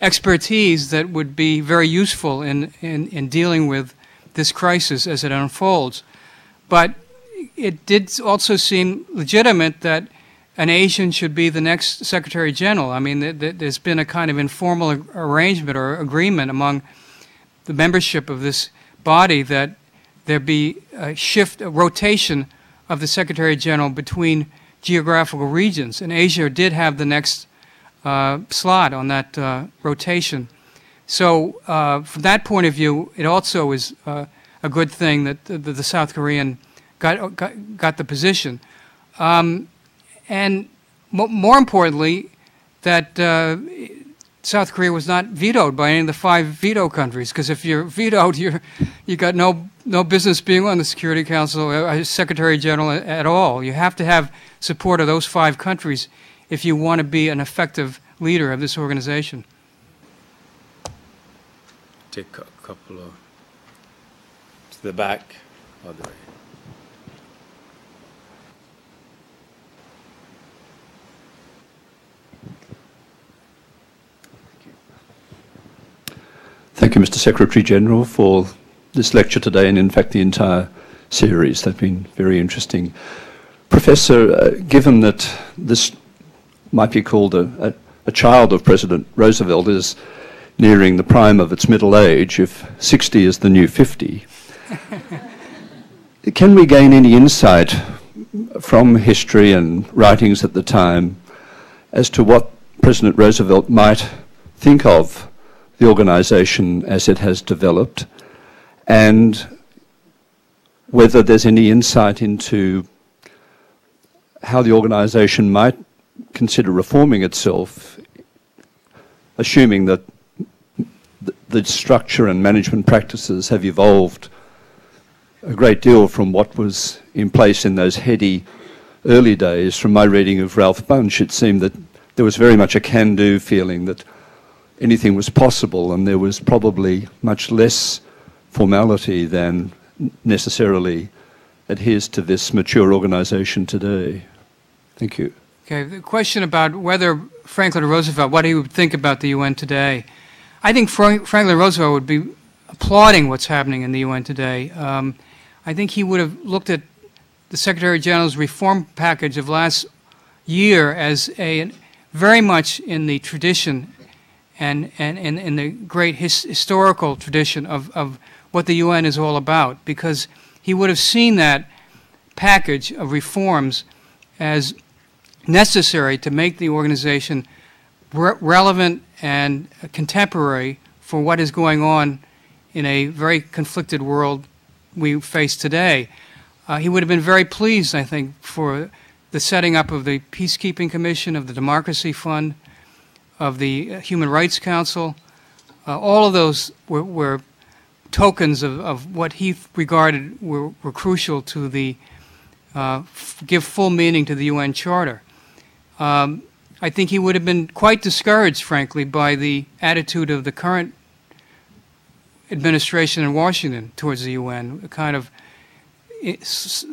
expertise that would be very useful in dealing with this crisis as it unfolds. But it did also seem legitimate that an Asian should be the next Secretary General. I mean, there's been a kind of informal arrangement or agreement among the membership of this body that there be a rotation of the Secretary General between geographical regions. And Asia did have the next slot on that rotation. So from that point of view, it also is a good thing that the South Korean got the position. And more importantly, that South Korea was not vetoed by any of the 5 veto countries, because if you're vetoed, you got no business being on the Security Council as Secretary General at all. You have to have support of those 5 countries if you want to be an effective leader of this organization. Take a couple of to the back, all the way. Thank you, Mr. Secretary General, for this lecture today and, in fact, the entire series. They've been very interesting. Professor, given that this might be called a child of President Roosevelt is nearing the prime of its middle age, if 60 is the new 50, can we gain any insight from history and writings at the time as to what President Roosevelt might think of the organization as it has developed, and whether there's any insight into how the organization might consider reforming itself, assuming that the structure and management practices have evolved a great deal from what was in place in those heady early days. From my reading of Ralph Bunche, it seemed that there was very much a can-do feeling, that anything was possible, and there was probably much less formality than necessarily adheres to this mature organization today. Thank you. Okay, the question about whether Franklin Roosevelt, what he would think about the UN today. I think Franklin Roosevelt would be applauding what's happening in the UN today. I think he would have looked at the Secretary General's reform package of last year as very much in the tradition and in the great historical tradition of what the UN is all about, because he would have seen that package of reforms as necessary to make the organization relevant and contemporary for what is going on in a very conflicted world we face today. He would have been very pleased, I think, for the setting up of the Peacekeeping Commission, of the Democracy Fund, of the Human Rights Council. All of those were tokens of what he regarded were crucial to the give full meaning to the UN Charter. I think he would have been quite discouraged, frankly, by the attitude of the current administration in Washington towards the UN, a kind of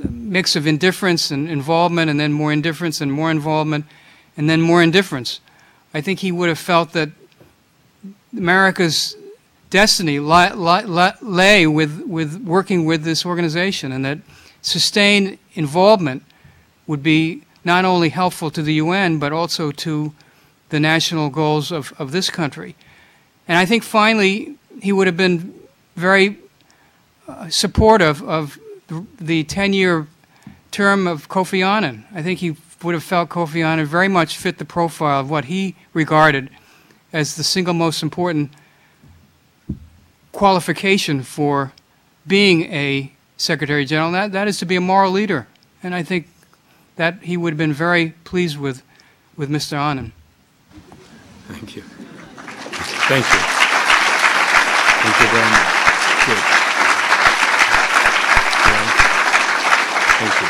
mix of indifference and involvement, and then more indifference and more involvement, and then more indifference. I think he would have felt that America's destiny lay with working with this organization, and that sustained involvement would be not only helpful to the UN, but also to the national goals of this country. And I think finally he would have been very supportive of the 10-year term of Kofi Annan. I think he would have felt Kofi Annan very much fit the profile of what he regarded as the single most important qualification for being a Secretary General. That is to be a moral leader. And I think that he would have been very pleased with Mr. Annan. Thank you. Thank you. Thank you very much. Good. Thank you.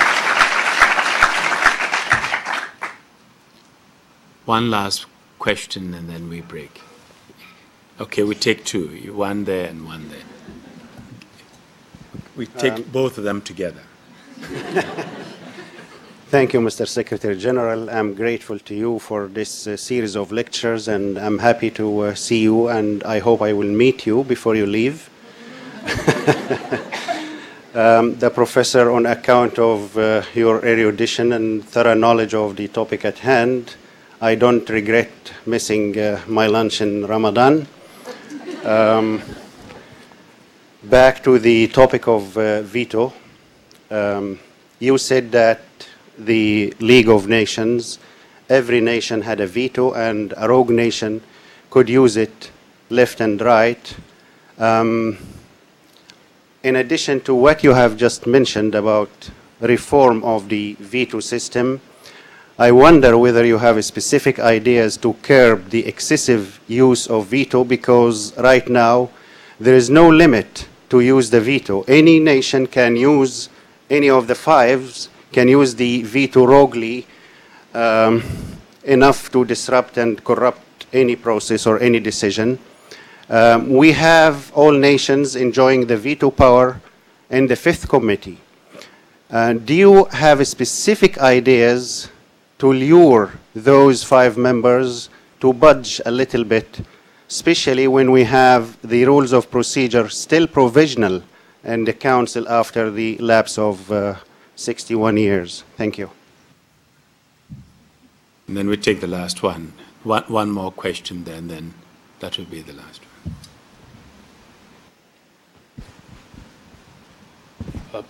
One last question and then we break. Okay, we take two. One there and one there. We take both of them together. Thank you, Mr. Secretary General. I'm grateful to you for this series of lectures, and I'm happy to see you, and I hope I will meet you before you leave. The professor, on account of your erudition and thorough knowledge of the topic at hand, I don't regret missing my lunch in Ramadan. Back to the topic of veto. You said that the League of Nations, every nation had a veto and a rogue nation could use it left and right. In addition to what you have just mentioned about reform of the veto system, I wonder whether you have specific ideas to curb the excessive use of veto, because right now there is no limit to use the veto. Any nation can use, any of the fives can use the veto roguely enough to disrupt and corrupt any process or any decision. We have all nations enjoying the veto power in the Fifth Committee. Do you have specific ideas to lure those 5 members to budge a little bit, especially when we have the rules of procedure still provisional in the Council after the lapse of 61 years? Thank you. And then we take the last one. One more question then that will be the last one.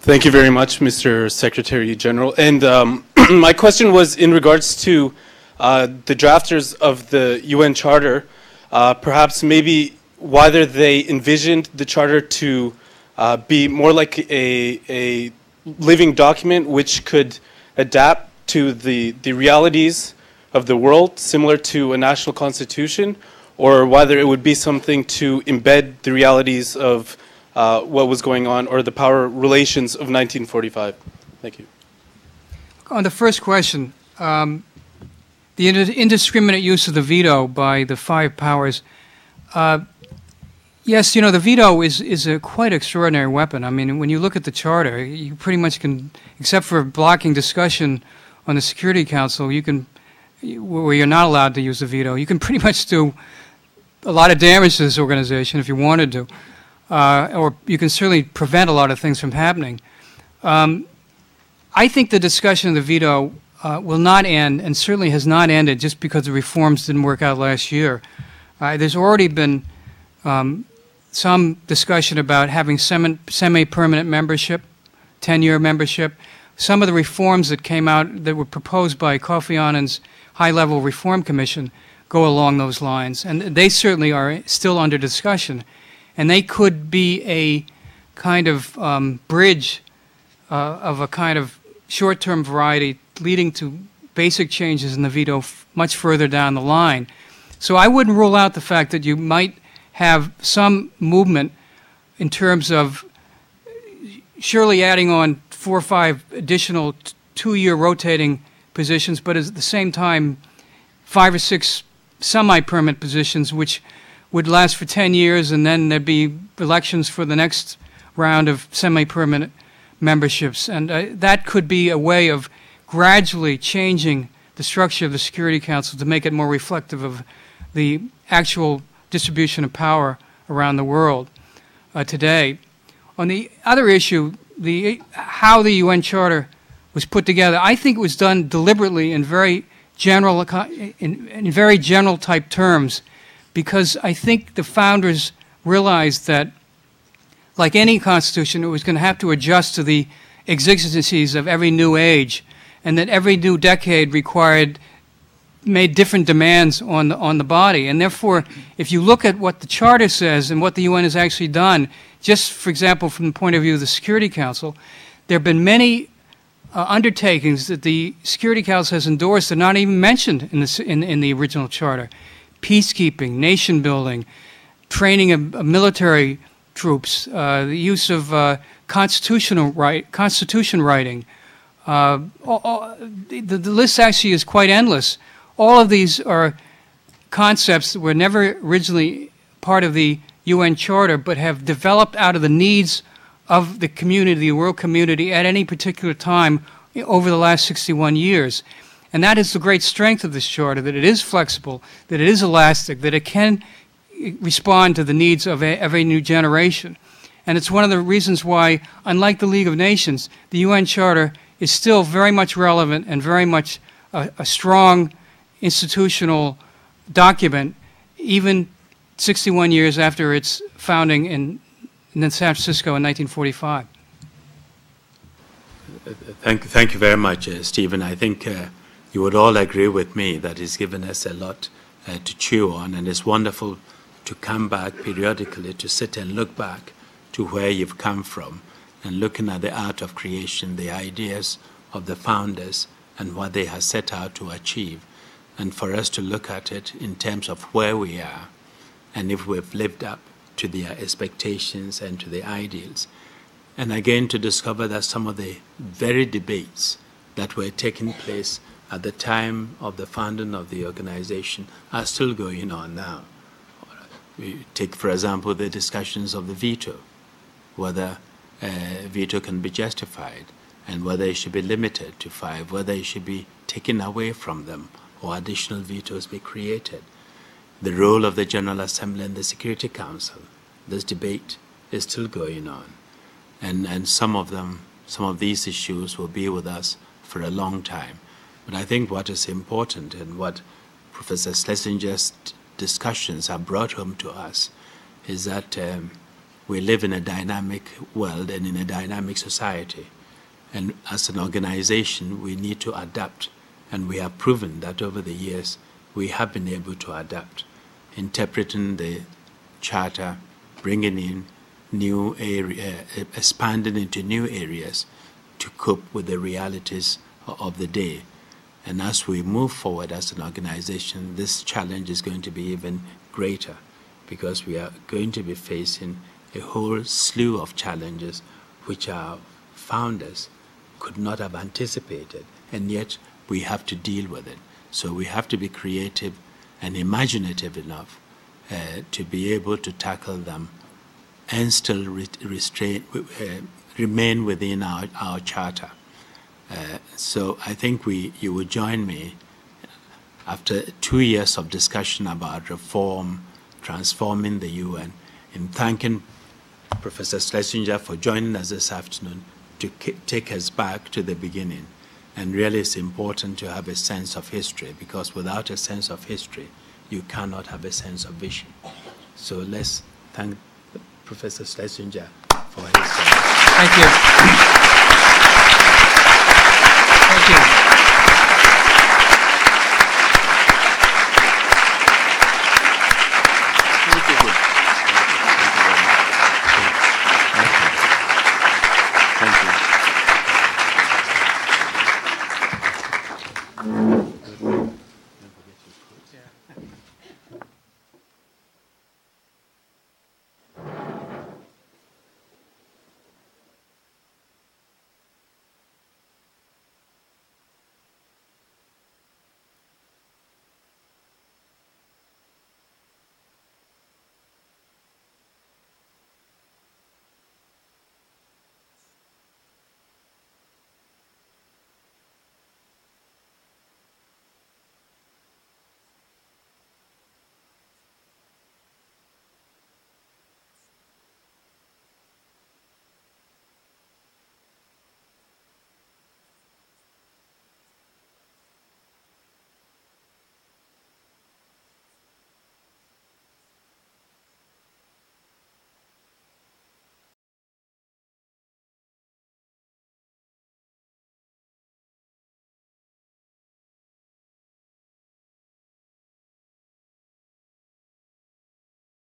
Thank you very much, Mr. Secretary General. And my question was in regards to the drafters of the UN Charter, perhaps maybe whether they envisioned the Charter to be more like a living document which could adapt to the realities of the world, similar to a national constitution, or whether it would be something to embed the realities of what was going on, or the power relations of 1945. Thank you. On the first question, the indiscriminate use of the veto by the 5 powers, yes, you know, the veto is a quite extraordinary weapon. I mean, when you look at the Charter, you pretty much can, except for blocking discussion on the Security Council, you can, where you're not allowed to use the veto, you can pretty much do a lot of damage to this organization if you wanted to. Or you can certainly prevent a lot of things from happening. I think the discussion of the veto will not end, and certainly has not ended, just because the reforms didn't work out last year. There's already been some discussion about having semi-permanent membership, 10-year membership. Some of the reforms that came out that were proposed by Kofi Annan's high-level reform commission go along those lines. And they certainly are still under discussion. And they could be a kind of bridge of a kind of short-term variety leading to basic changes in the veto much further down the line. So I wouldn't rule out the fact that you might have some movement in terms of surely adding on 4 or 5 additional 2-year rotating positions, but at the same time 5 or 6 semi-permanent positions which would last for 10 years, and then there'd be elections for the next round of semi-permanent memberships. And that could be a way of gradually changing the structure of the Security Council to make it more reflective of the actual distribution of power around the world today. On the other issue, how the UN Charter was put together, I think it was done deliberately in very general type terms, because I think the founders realized that, like any constitution, it was going to have to adjust to the exigencies of every new age, and that every new decade made different demands on the body. And therefore, if you look at what the Charter says and what the UN has actually done, just for example, from the point of view of the Security Council, there have been many undertakings that the Security Council has endorsed that are not even mentioned in the original Charter. Peacekeeping, nation building, training of military troops, the use of constitution writing. The list actually is quite endless. All of these are concepts that were never originally part of the UN Charter, but have developed out of the needs of the community, the world community, at any particular time over the last 61 years. And that is the great strength of this Charter, that it is flexible, that it is elastic, that it can respond to the needs of every new generation. And it's one of the reasons why, unlike the League of Nations, the UN Charter is still very much relevant and very much a strong institutional document, even 61 years after its founding in San Francisco in 1945. Thank you very much, Stephen. I think you would all agree with me that it's given us a lot to chew on, and it's wonderful to come back periodically to sit and look back to where you've come from and looking at the art of creation, the ideas of the founders and what they have set out to achieve, and for us to look at it in terms of where we are and if we've lived up to their expectations and to the ideals. And again, to discover that some of the very debates that were taking place at the time of the founding of the organization are still going on now. We take, for example, the discussions of the veto, whether veto can be justified and whether it should be limited to 5, whether it should be taken away from them or additional vetoes be created. The role of the General Assembly and the Security Council, this debate is still going on. And some of these issues will be with us for a long time. But I think what is important and what Professor Schlesinger's discussions have brought home to us is that we live in a dynamic world and in a dynamic society. And as an organization, we need to adapt. And we have proven that over the years, we have been able to adapt, interpreting the Charter, bringing in new areas, expanding into new areas to cope with the realities of the day. And as we move forward as an organization, this challenge is going to be even greater, because we are going to be facing a whole slew of challenges which our founders could not have anticipated, and yet we have to deal with it. So we have to be creative and imaginative enough to be able to tackle them and still remain within our charter. So I think you would join me after 2 years of discussion about reform, transforming the UN, in thanking Professor Schlesinger for joining us this afternoon to take us back to the beginning. And really it's important to have a sense of history, because without a sense of history, you cannot have a sense of vision. So let's thank Professor Schlesinger for his time. Thank you.